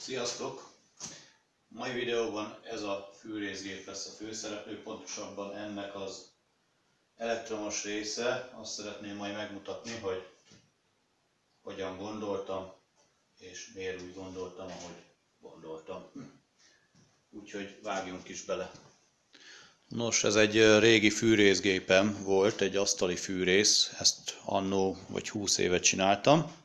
Sziasztok! A mai videóban ez a fűrészgép lesz a főszereplő, pontosabban ennek az elektromos része. Azt szeretném majd megmutatni, hogy hogyan gondoltam, és miért úgy gondoltam, ahogy gondoltam. Úgyhogy vágjunk is bele. Nos, ez egy régi fűrészgépem volt, egy asztali fűrész, ezt annó vagy 20 évet csináltam.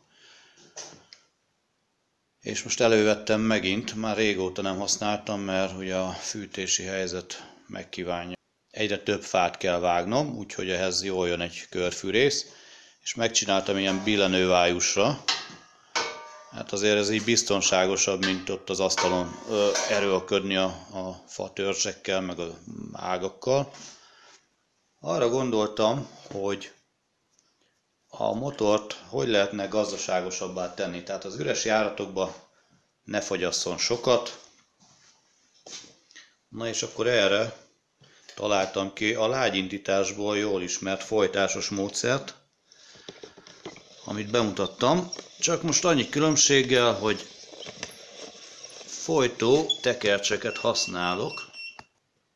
És most elővettem megint, már régóta nem használtam, mert ugye a fűtési helyzet megkívánja. Egyre több fát kell vágnom, úgyhogy ehhez jól jön egy körfűrész. És megcsináltam ilyen billenővájusra. Hát azért ez így biztonságosabb, mint ott az asztalon erőlködni a fatörzsekkel, meg az ágakkal. Arra gondoltam, hogy a motort hogy lehetne gazdaságosabbá tenni. Tehát az üres járatokba ne fogyasszon sokat. Na és akkor erre találtam ki a lágyindításból jól ismert folytásos módszert, amit bemutattam. Csak most annyi különbséggel, hogy folytó tekercseket használok.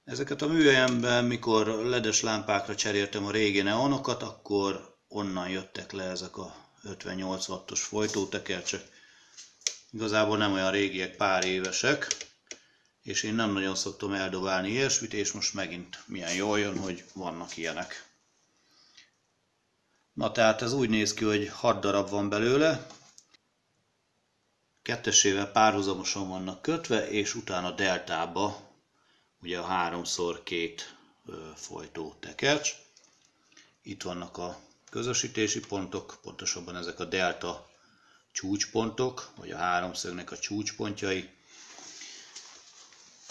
Ezeket a műhelyemben, mikor ledes lámpákra cseréltem a régi neonokat, akkor onnan jöttek le ezek a 58 wattos folytótekercsek. Igazából nem olyan régiek, pár évesek, és én nem nagyon szoktam eldobálni ilyesmit, és most megint milyen jól jön, hogy vannak ilyenek. Na tehát ez úgy néz ki, hogy 6 darab van belőle, kettesével párhuzamosan vannak kötve, és utána deltába ugye a 3x2 folytótekercs. Itt vannak a közösítési pontok, pontosabban ezek a delta csúcspontok, vagy a háromszögnek a csúcspontjai.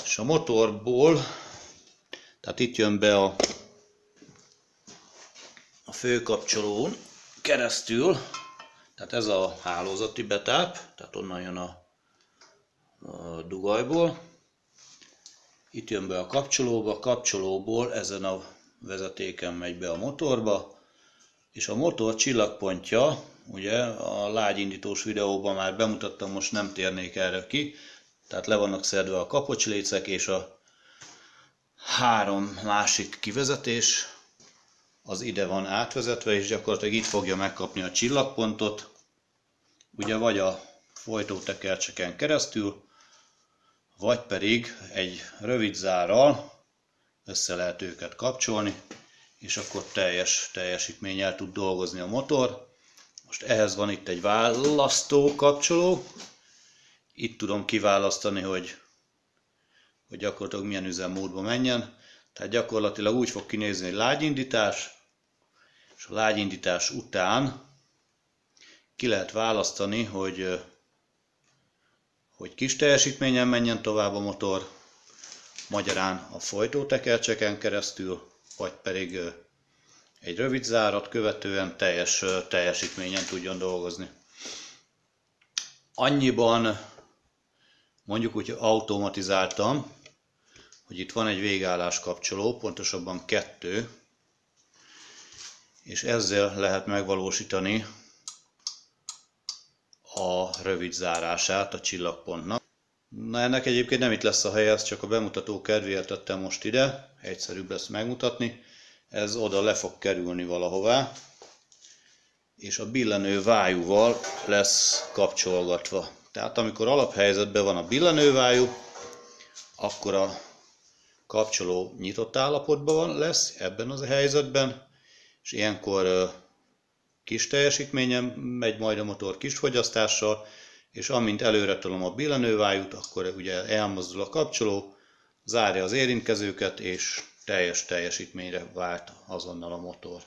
És a motorból, tehát itt jön be a főkapcsolón keresztül, tehát ez a hálózati betáp, tehát onnan jön a dugajból. Itt jön be a kapcsolóba, kapcsolóból ezen a vezetéken megy be a motorba, és a motor csillagpontja, ugye a lágyindítós videóban már bemutattam, most nem térnék erre ki, tehát le vannak szedve a kapocslécek és a 3 másik kivezetés, az ide van átvezetve, és gyakorlatilag itt fogja megkapni a csillagpontot, ugye vagy a folytótekercseken keresztül, vagy pedig egy rövid zárral össze lehet őket kapcsolni, és akkor teljes teljesítménnyel tud dolgozni a motor. Most ehhez van itt egy választó kapcsoló. Itt tudom kiválasztani, hogy gyakorlatilag milyen üzemmódba menjen. Tehát gyakorlatilag úgy fog kinézni, hogy lágyindítás, és a lágyindítás után ki lehet választani, hogy kis teljesítményen menjen tovább a motor, magyarán a folytótekercseken keresztül, vagy pedig egy rövid zárat követően teljes teljesítményen tudjon dolgozni. Annyiban mondjuk úgy automatizáltam, hogy itt van egy végállás kapcsoló, pontosabban 2, és ezzel lehet megvalósítani a rövid zárását a csillagpontnak. Na ennek egyébként nem itt lesz a helye, ezt csak a bemutató kedvéért tettem most ide, egyszerűbb lesz megmutatni. Ez oda le fog kerülni valahová, és a billenő vájúval lesz kapcsolgatva. Tehát amikor alaphelyzetben van a billenővájú, akkor a kapcsoló nyitott állapotban lesz ebben az helyzetben, és ilyenkor kis teljesítményen megy majd a motor kis fogyasztással, és amint előre tolom a billenővájút, akkor ugye elmozdul a kapcsoló, zárja az érintkezőket, és teljes teljesítményre vált azonnal a motor.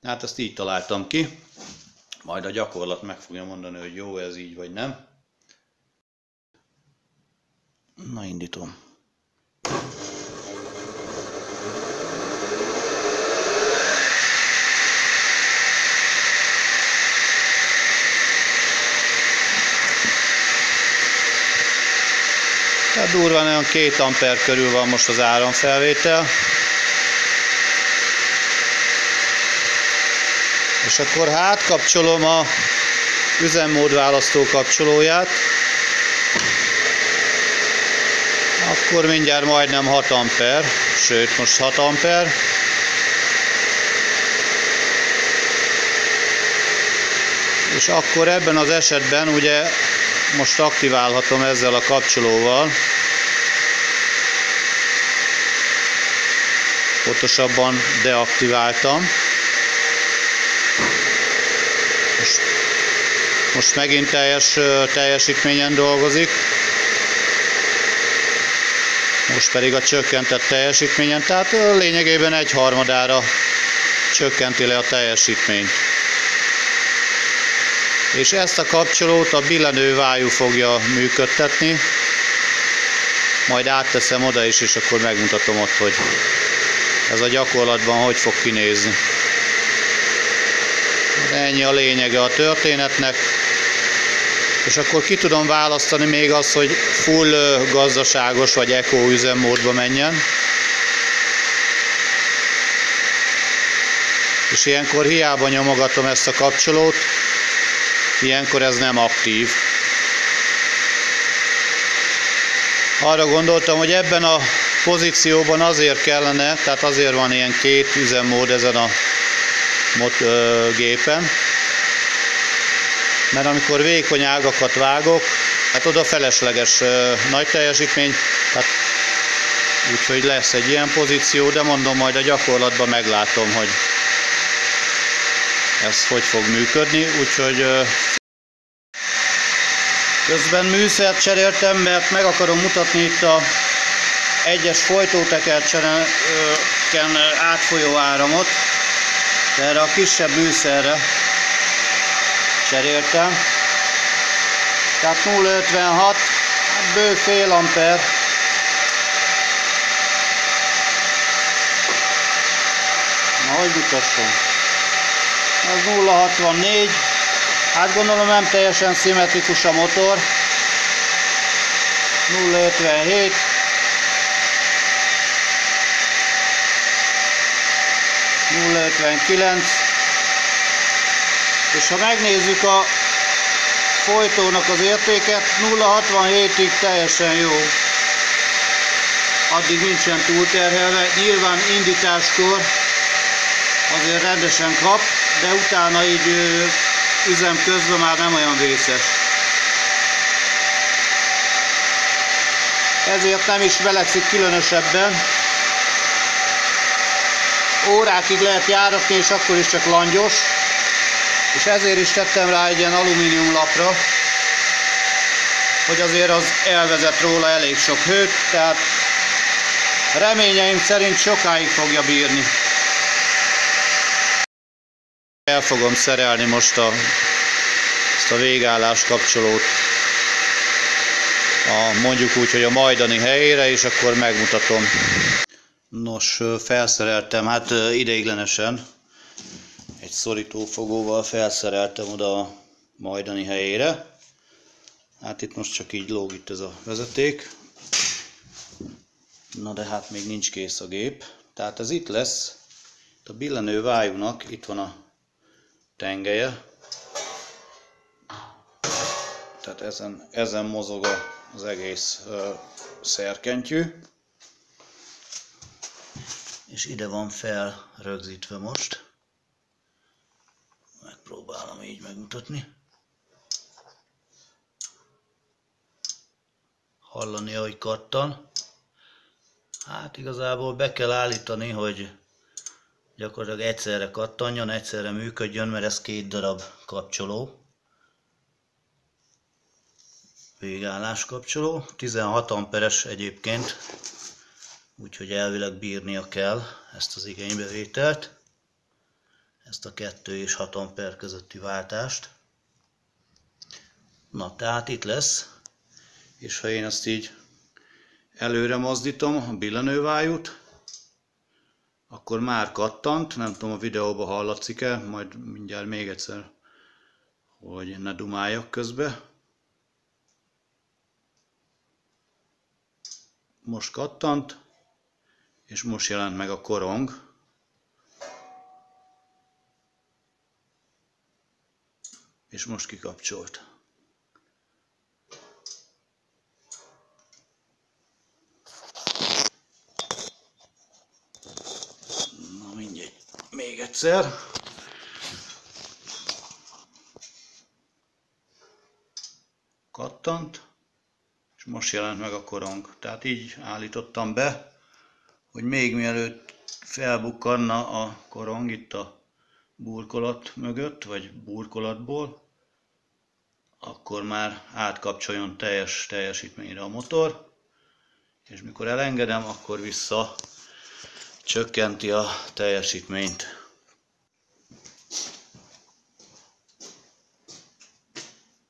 Hát ezt így találtam ki, majd a gyakorlat meg fogja mondani, hogy jó ez így vagy nem. Na indítom. Tehát durván olyan 2 amper körül van most az áramfelvétel. És akkor hát kapcsolom a üzemmód választó kapcsolóját. Akkor mindjárt majdnem 6 amper, sőt most 6 amper. És akkor ebben az esetben ugye most aktiválhatom ezzel a kapcsolóval. Pontosabban deaktiváltam. Most megint teljesítményen dolgozik. Most pedig a csökkentett teljesítményen, tehát lényegében 1/3-ára csökkenti le a teljesítményt. És ezt a kapcsolót a billenővájú fogja működtetni. Majd átteszem oda is, és akkor megmutatom ott, hogy ez a gyakorlatban hogy fog kinézni. Ennyi a lényege a történetnek. És akkor ki tudom választani még azt, hogy full gazdaságos vagy eco üzemmódba menjen. És ilyenkor hiába nyomogatom ezt a kapcsolót, ilyenkor ez nem aktív. Arra gondoltam, hogy ebben a pozícióban azért kellene, tehát azért van ilyen 2 üzemmód ezen a gépen, mert amikor vékony ágakat vágok, hát oda felesleges nagy teljesítmény, tehát úgyhogy lesz egy ilyen pozíció, de mondom, majd a gyakorlatban meglátom, hogy ez hogy fog működni, úgyhogy közben műszert cseréltem, mert meg akarom mutatni itt a egyes folytótekercseken átfolyó áramot. Erre a kisebb műszerre cseréltem. Tehát 0,56, hát bő fél amper. Na, hogy mutassam? Ez 0,64. Hát gondolom nem teljesen szimmetrikus a motor. 0,57. 0,59. És ha megnézzük a folytónak az értéket, 0,67-ig teljesen jó. Addig nincsen túlterhelve. Nyilván indításkor azért rendesen kap, de utána így üzem közben már nem olyan vészes. Ezért nem is melegszik különösebben. Órákig lehet járatni, és akkor is csak langyos. És ezért is tettem rá egy ilyen alumínium lapra, hogy azért az elvezet róla elég sok hőt, tehát reményeim szerint sokáig fogja bírni. El fogom szerelni most ezt a végállás kapcsolót mondjuk úgy, hogy a majdani helyére, és akkor megmutatom. Nos, felszereltem, hát ideiglenesen egy szorítófogóval felszereltem oda a majdani helyére. Hát itt most csak így lóg itt ez a vezeték. Na de hát még nincs kész a gép. Tehát ez itt lesz. Itt a billenő vájúnak itt van a tengelye. Tehát ezen mozog az egész szerkentyű. És ide van felrögzítve most. Megpróbálom így megmutatni. Hallani, ahogy kattan. Hát igazából be kell állítani, hogy gyakorlatilag egyszerre kattanjon, egyszerre működjön, mert ez 2 darab kapcsoló. Végállás kapcsoló. 16 amperes egyébként, úgyhogy elvileg bírnia kell ezt az igénybevételt. Ezt a 2 és 6 amper közötti váltást. Na, tehát itt lesz, és ha én ezt így előre mozdítom a billenővájút, akkor már kattant, nem tudom a videóban hallatszik-e, majd mindjárt még egyszer, hogy ne dumáljak közbe. Most kattant, és most jelent meg a korong. És most kikapcsolt. egyszer. Kattant, és most jelent meg a korong. Tehát így állítottam be, hogy még mielőtt felbukkanna a korong itt a burkolat mögött, vagy burkolatból, akkor már átkapcsoljon teljes teljesítményre a motor, és mikor elengedem, akkor vissza csökkenti a teljesítményt.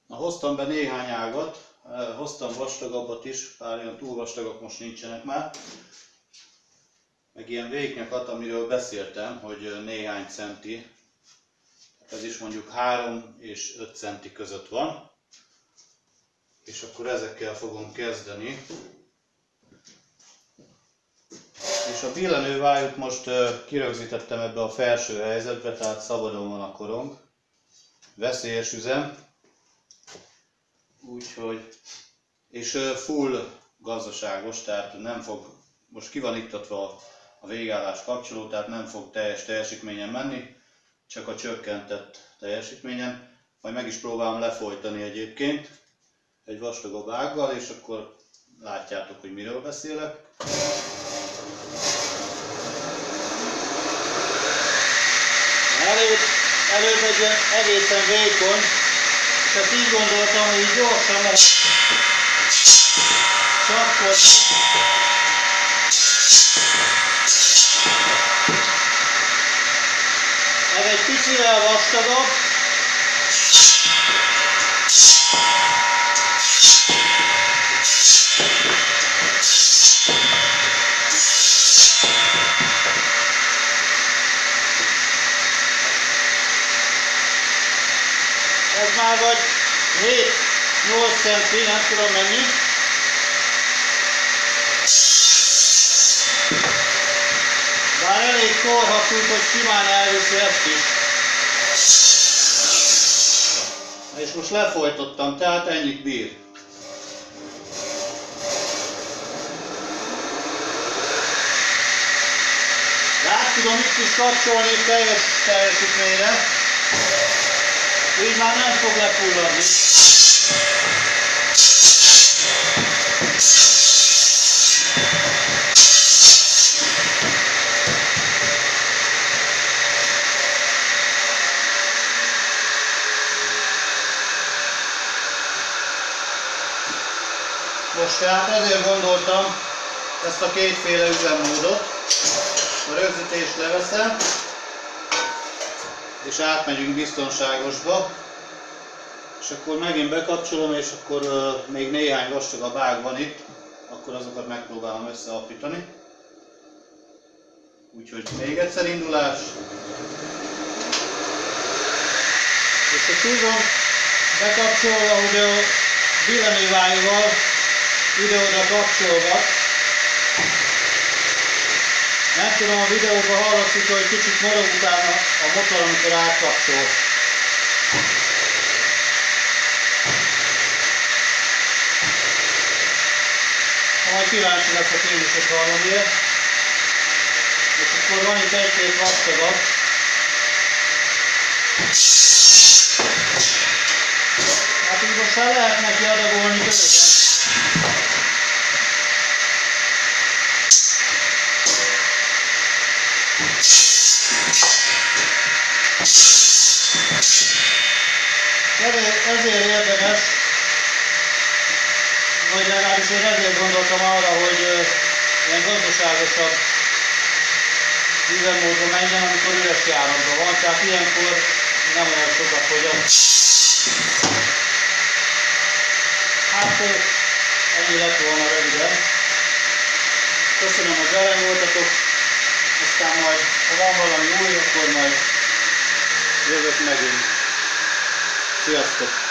Hoztam be néhány ágat, hoztam vastagabbat is, pár olyan túl vastagak most nincsenek már, meg ilyen vékonyakat, amiről beszéltem, hogy néhány centi, ez is mondjuk 3 és 5 centi között van, és akkor ezekkel fogom kezdeni. És a billenővájút most kirögzítettem ebbe a felső helyzetbe, tehát szabadon van a korong, veszélyes üzem. Úgyhogy, és full gazdaságos, tehát nem fog, most ki van iktatva a végállás kapcsoló, tehát nem fog teljes teljesítményen menni, csak a csökkentett teljesítményen. Majd meg is próbálom lefolytani egyébként egy vastagabb ággal, és akkor látjátok, hogy miről beszélek. Előbb egy ilyen egészen vékony, tehát így gondoltam, hogy így gyorsan lehet csapkodni. Ez egy picivel vastagabb. Ez már vagy 7-8 centi, nem tudom mennyi. Bár elég korható, hogy simán elviszi ezt is. És most lefolytottam, tehát ennyit bír. Rá tudom itt is kapcsolni teljes teljesítményre. Így már nem fog lefulladni. Most tehát ezért gondoltam ezt a kétféle üzemmódot. A rögzítést leveszem, és átmegyünk biztonságosba, és akkor megint bekapcsolom, és akkor még néhány vastagabb ág van itt, akkor azokat megpróbálom összeapítani. Úgyhogy még egyszer indulás. És a húzom bekapcsolva, hogy a billenővájúval ide-oda kapcsolgat. Nem tudom, a videóban hallatszik, hogy kicsit morog utána a motor, amikor átkapcsol. Majd kíváncsi leszek én is, hogy hallom ilyet. És akkor van itt egy-két vastagabb. Hát így most el lehet neki adagolni bőven. Ezért érdemes, vagy legalábbis én ezért gondoltam arra, hogy ilyen gazdaságosabb üzemmódban menjen, amikor üres járatban van, tehát ilyenkor nem olyan sokat fogyat. Hát ennyi lett volna röviden. Köszönöm, hogy velem voltatok, aztán majd, ha van valami új, akkor majd jövök megint. Sziasztok!